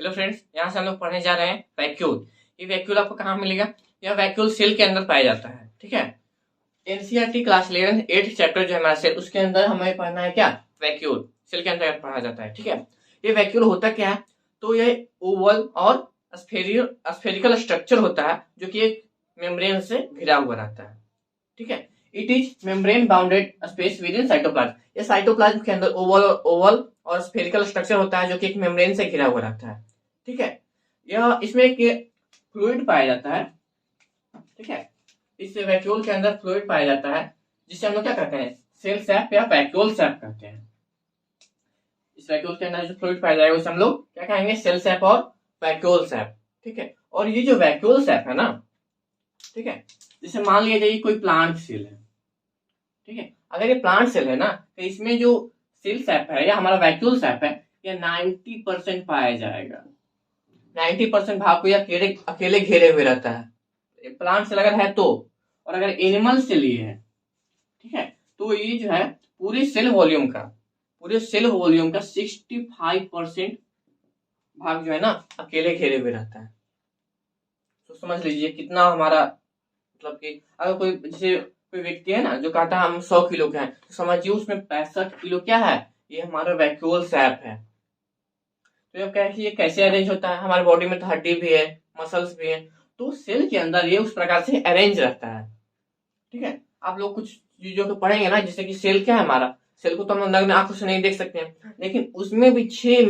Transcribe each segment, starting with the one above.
Hello friends, यहाँ से हम लोग पढ़ने जा रहे हैं वैक्यूल। ये वैक्यूल आपको कहाँ मिलेगा? यह वैक्यूल सेल के अंदर पाया जाता है। ठीक है, एनसीईआरटी क्लास 11 8 चैप्टर जो है हमारा सेल, उसके अंदर हमें पढ़ना है क्या? वैक्यूल सेल के अंदर पढ़ा जाता है। ठीक है, ये वैक्यूल होता क्या है? तो ये ओवल और स्फेरिकल स्ट्रक्चर होता है जो कि एक मेम्ब्रेन से घिरा हुआ रहता है। ठीक है, it is membrane bounded space with in cytoplasm. ये साइटोप्लाज्म के अंदर ओवल और स्फेरिकल स्ट्रक्चर होता है जो कि एक मेम्ब्रेन से घिरा हुआ रहता है। ठीक है, यह इसमें एक फ्लूइड पाया जाता है। ठीक है, इस वैक्यूल के अंदर फ्लूइड पाया जाता है जिसे हम लोग क्या कहते हैं? सेल सैप या वैक्यूल सैप कहते हैं। इस वैक्यूल के अंदर जो फ्लूइड पाया जाएगा उसे हम लोग क्या कहेंगे? सेल सैप और वैक्यूल सैप। ठीक है, और ये जो वैक्यूल सैप है ना, ठीक है, जैसे मान लिया जाए कोई प्लांट सेल है। ठीक है, अगर ये प्लांट सेल है ना, तो इसमें जो सेल सैप है या हमारा वैक्यूल सैप है, ये 90% पाया जाएगा। 90% भाग को ये अकेले घेरे हुए रहता है। प्लांट सेल अगर है तो, और अगर एनिमल सेल ये है, ठीक है, तो ये जो है पूरे सेल वॉल्यूम का 65% भाग जो है ना अकेले घेरे हुए रहता है। तो समझ लीजिए कितना हमारा, मतलब कि अगर कोई जैसे कोई व्यक्ति है ना जो कहता है हम 100 किलो के हैं, तो समझिए उसमें 65 किलो क्या है? ये हमारा वैक्यूल सैप है। तो ये कैसे अरेंज होता है? हमारे बॉडी में तो हड्डी भी है, मसल्स भी है, तो सेल के अंदर ये उस प्रकार से अरेंज रहता है। ठीक है, आप लोग कुछ चीजों को पढ़ेंगे ना, जैसे कि सेल क्या है हमारा, सेल को तो हम नग्न आंखों से नहीं देख सकते हैं, लेकिन उसमें भी 6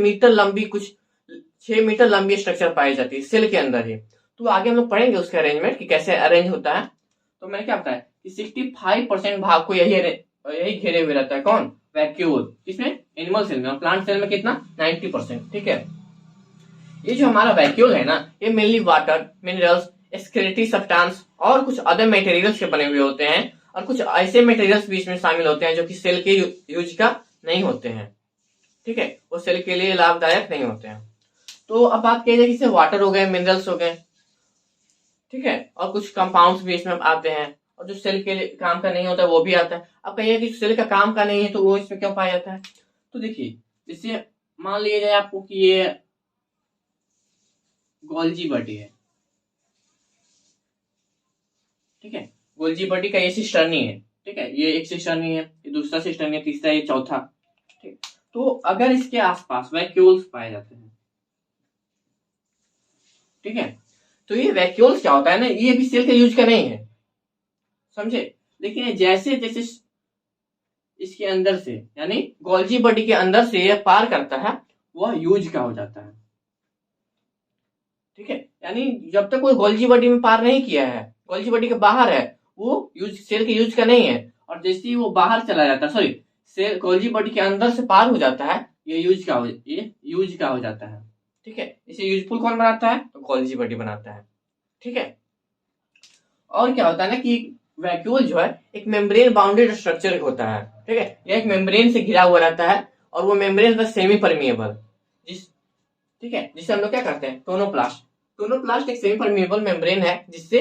मीटर लंबी स्ट्रक्चर पाई जाती है सेल के अंदर ही। तो आगे हम लोग पढ़ेंगे उसके अरेंजमेंट कि कैसे अरेंज होता है। तो मैंने क्या बताया कि 65% भाग को यही घेरे हुए रहता है। कौन? वैक्यूल। इसमें एनिमल सेल में, प्लांट सेल में कितना? 90%। ठीक है, ये जो हमारा वैक्यूल है ना, ये mainly water, minerals, excretory substance और कुछ अदर मटेरियल्स से बने हुए होते हैं, और कुछ ऐसे मटेरियल्स भी इसमें शामिल होते हैं जो कि सेल के यूज का नहीं होते हैं। ठीक है, वो सेल के लिए लाभदायक नहीं होते हैं। तो अब बात की जाए, जैसे वाटर हो गए, मिनरल्स हो गए, ठीक है, और कुछ कंपाउंड्स भी इसमें आते हैं, और जो सेल के लिए काम का नहीं होता है वो भी आता है। अब कहिए कि सेल का काम का नहीं है तो वो इसमें क्यों पाया जाता है? तो देखिए, जैसे मान लिया जाए आपको कि ये गोल्जी बॉडी है। ठीक है, गोल्जी बॉडी का ये सिस्टर्नी है। ठीक है, ये एक सिस्टर्नी है, ये दूसरा सिस्टर्नी है, तीसरा, ये चौथा। ठीक, तो अगर इसके आसपास वैक्यूल्स पाए जाते हैं, ठीक है, तो ये वैक्यूल्स क्या होता है ना, ये भी सेल के यूज का नहीं है, समझे? लेकिन जैसे जैसे इसके अंदर से, यानी गोल्जी बॉडी के अंदर से ये पार करता है, वह यूज का हो जाता है। ठीक है, यानी जब तक कोई गोल्जी बॉडी में पार नहीं किया है, गोल्जी बॉडी के बाहर है, वो सेल के यूज का नहीं है। और जैसे ही वो बाहर चला जाता है, सॉरी, सेल गोल्जी बॉडी के अंदर से पार हो जाता है, ये यूज का हो जाता है। ठीक है, इसे यूजफुल कौन बनाता है? तो गोल्जी बॉडी बनाता है। ठीक है, और क्या होता है ना कि वैक्यूल जो है एक मेम्ब्रेन बाउंडेड स्ट्रक्चर होता है। ठीक है, यह एक मेम्ब्रेन से घिरा हुआ रहता है, और वो मेम्ब्रेन बस सेमी परमिएबल, ठीक है, जिसे हम लोग क्या करते हैं? टोनोप्लास्ट एक सेमी परमिएबल मेम्ब्रेन है जिससे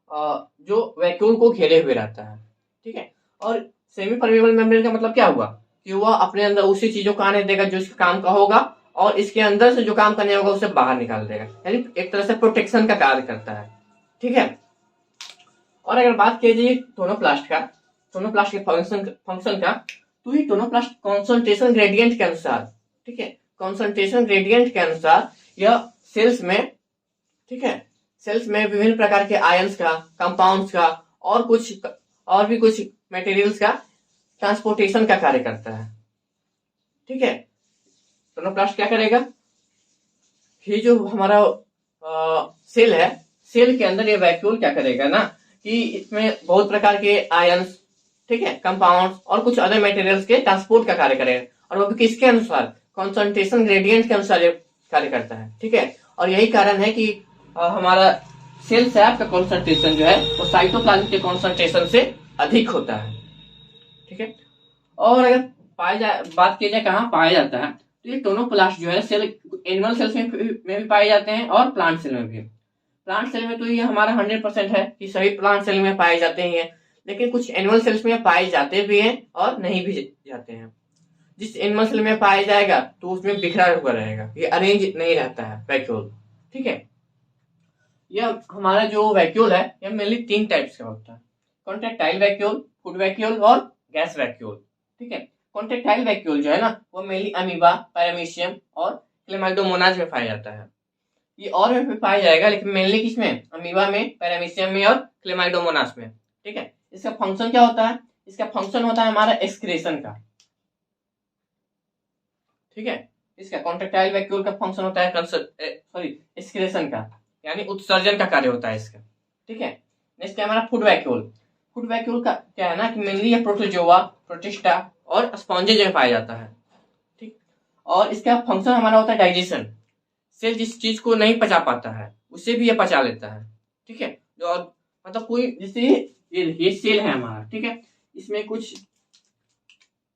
जो वैक्यूल को घेरे हुए रहता है। ठीक है, और सेमी परमिएबल मेम्ब्रेन का मतलब क्या हुआ कि वह अपने अंदर उसी चीजों को आने देगा जो इसके काम का होगा, और इसके अंदर से जो काम का नहीं होगा उसे बाहर निकाल देगा, यानी एक तरह से प्रोटेक्शन का कार्य करता है। ठीक है, और अगर बात की जाए टोनोप्लास्ट के फंक्शन का, तो ये टोनोप्लास्ट कॉन्सेंट्रेशन ग्रेडियंट के अनुसार, ठीक है, कॉन्सेंट्रेशन ग्रेडियंट के अनुसार यह सेल्स में, ठीक है, सेल्स में विभिन्न प्रकार के आयंस का, कंपाउंड्स का, और भी कुछ मटेरियल्स का ट्रांसपोर्टेशन का कार्य करता है। ठीक है, टोनोप्लास्ट क्या करेगा? ये जो हमारा सेल है, सेल के अंदर ये वैक्यूल क्या करेगा ना कि इसमें बहुत प्रकार के आयंस, ठीक है, कंपाउंड्स और कुछ अदर मटेरियल्स के ट्रांसपोर्ट का कार्य करेगा, और वो भी किसके अनुसार? कॉन्सेंट्रेशन ग्रेडियंट के अनुसार ये कार्य करता है। ठीक है, और यही कारण है कि हमारा सेल सैप का कॉन्सेंट्रेशन जो है वो साइटोप्लाज्म के कॉन्सेंट्रेशन से अधिक होता है। ठीक है, और अगर बात की जाए कहाँ पाया जाता है, तो ये टोनोप्लास्ट जो है सेल, एनिमल सेल्स में भी पाए जाते हैं और प्लांट सेल में भी। प्लांट सेल में तो ये हमारा 100% है कि सभी प्लांट सेल में पाए जाते हैं, लेकिन कुछ एनिमल सेल्स में पाए जाते भी हैं और नहीं भी जाते हैं। जिस एनिमल सेल में पाया जाएगा तो उसमें बिखरा हुआ रहेगा, ये अरेंज नहीं रहता है वैक्यूल। ठीक है, यह हमारा जो वैक्यूल है यह मेनली 3 टाइप्स का होता है, कॉन्ट्रेक्टाइल वैक्यूल, फूड वैक्यूल और गैस वैक्यूल। ठीक है, कॉन्ट्रेक्टाइल वैक्यूल जो है ना वो मेनली अमीबा, पैरामीशियम और क्लेमाइडोमोनाज में पाया जाता है। ये और में पाया जाएगा लेकिन मेनली किसमें, अमीबा में, पैरामीशियम में और क्लेमाइडोमोनास में। ठीक है, इसका फंक्शन क्या होता है, इसका फंक्शन होता है हमारा एक्सक्रेशन का। ठीक है, इसका कॉन्ट्रेक्टाइल वैक्यूल का फंक्शन होता है एक्सक्रेशन का, यानी उत्सर्जन का कार्य होता है इसका। ठीक है, नेक्स्ट है हमारा फूड वैक्यूल। फूड वैक्यूल का क्या है ना कि मेनली ये प्रोटोजोआ, प्रोटिस्टा और स्पॉन्जेज में पाया जाता है। ठीक, और इसका फंक्शन हमारा होता है डाइजेशन। सेल जिस चीज को नहीं पचा पाता है उसे भी ये पचा लेता है। ठीक है, जो मतलब कोई जैसे ये सेल है हमारा, ठीक है, इसमें कुछ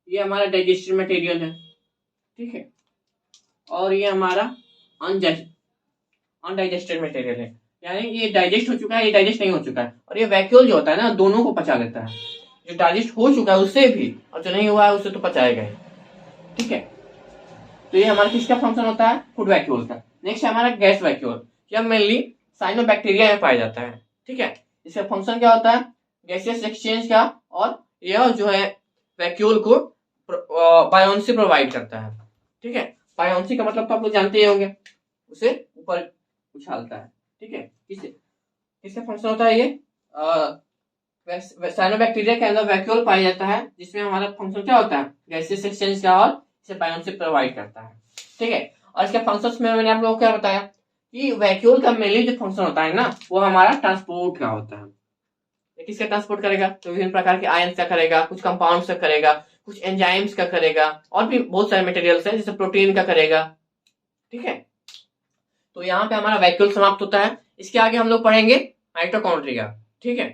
ये हमारा डाइजेस्टिव मटेरियल है। ठीक है, और ये हमारा अनडाइजेस्टेड मटेरियल है, यानी ये डाइजेस्ट हो चुका है, ये डाइजेस्ट नहीं हो चुका है। और ये वैक्यूल जो होता है ना दोनों को पचा लेता है, जो डाइजेस्ट हो चुका है उससे भी और जो नहीं हुआ है उसे तो पचाएगा ही। ठीक है, तो ये हमारा किसका फंक्शन होता है, फूड वैक्यूल का। नेक्स्ट है हमारा गैस वैक्यूल, यह मेनली साइनोबैक्टीरिया में पाया जाता है। ठीक है, इसका फंक्शन क्या होता है, गैसियस एक्सचेंज का, और यह जो है वैक्यूल को बायोन्सी प्रोवाइड करता है। ठीक है, बायोन्सी का मतलब तो आप लोग जानते ही होंगे, उसे ऊपर उछालता है। ठीक है, किसका फंक्शन होता है ये, साइनोबैक्टीरिया के अंदर वैक्यूल पाया जाता है जिसमें हमारा फंक्शन क्या होता है, गैसियस एक्सचेंज का, और इसे बायोन्सी प्रोवाइड करता है। ठीक है, और इसके फंक्शंस में मैंने आप लोगों को क्या बताया कि वैक्यूल का मेनली जो फंक्शन होता है ना वो हमारा ट्रांसपोर्ट का होता है। किसका ट्रांसपोर्ट करेगा, तो विभिन्न प्रकार के आयंस का करेगा, कुछ कंपाउंड्स का करेगा, कुछ एंजाइम्स का करेगा, और भी बहुत सारे मटेरियल्स हैं जैसे प्रोटीन का करेगा। ठीक है, तो यहाँ पे हमारा वैक्यूल समाप्त होता है। इसके आगे हम लोग पढ़ेंगे माइटोकॉन्ड्रिया। ठीक है,